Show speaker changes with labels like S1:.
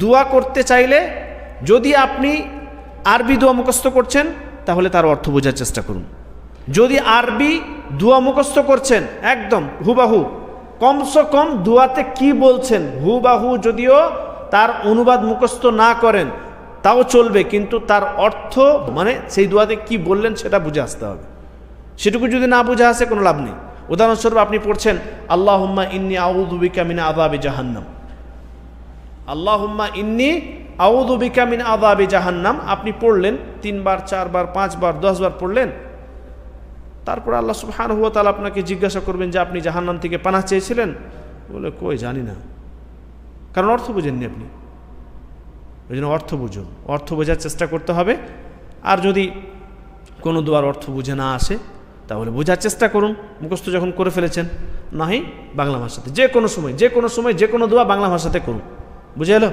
S1: দোয়া করতে চাইলে যদি আপনি আরবি দোয়া মুখস্থ করছেন তাহলে তার অর্থ বোঝার চেষ্টা করুন। যদি আরবি দোয়া মুখস্থ করছেন একদম হুবাহু, কমসে কম দোয়াতে কি বলছেন হুবাহু, যদিও তার অনুবাদ মুখস্থ না করেন তাও চলবে, কিন্তু তার অর্থ মানে সেই দোয়াতে কি বললেন সেটা বুঝে আসতে হবে। সেটুকু যদি না বুঝে আসে কোনো লাভ নেই। উদাহরণস্বরূপ আপনি পড়ছেন আল্লাহুম্মা ইন্নী আউযু বিকা মিন আযাবি জাহান্নাম, আল্লাহুম্মা ইন্নী আউযু বিকা মিন আযাবি জাহান্নাম, আপনি পড়লেন 3 বার 4 বার 5 বার 10 বার পড়লেন। তারপর আল্লাহ সুবহানাহু ওয়া তাআলা আপনাকে জিজ্ঞাসা করবেন যে আপনি জাহান্নাম থেকে পানাহ চেয়েছিলেন, বলে কই জানি না, কারণ অর্থ বুঝেননি আপনি। ওই জন্য অর্থ বুঝুন, অর্থ বোঝার চেষ্টা করতে হবে। আর যদি কোনো দোয়ার অর্থ বুঝে না আসে তাহলে বোঝার চেষ্টা করুন, মুখস্থ যখন করে ফেলেছেন, নাহি বাংলা ভাষাতে যে কোনো সময় যে কোনো দোয়া বাংলা ভাষাতে করুন। বুঝে এলো?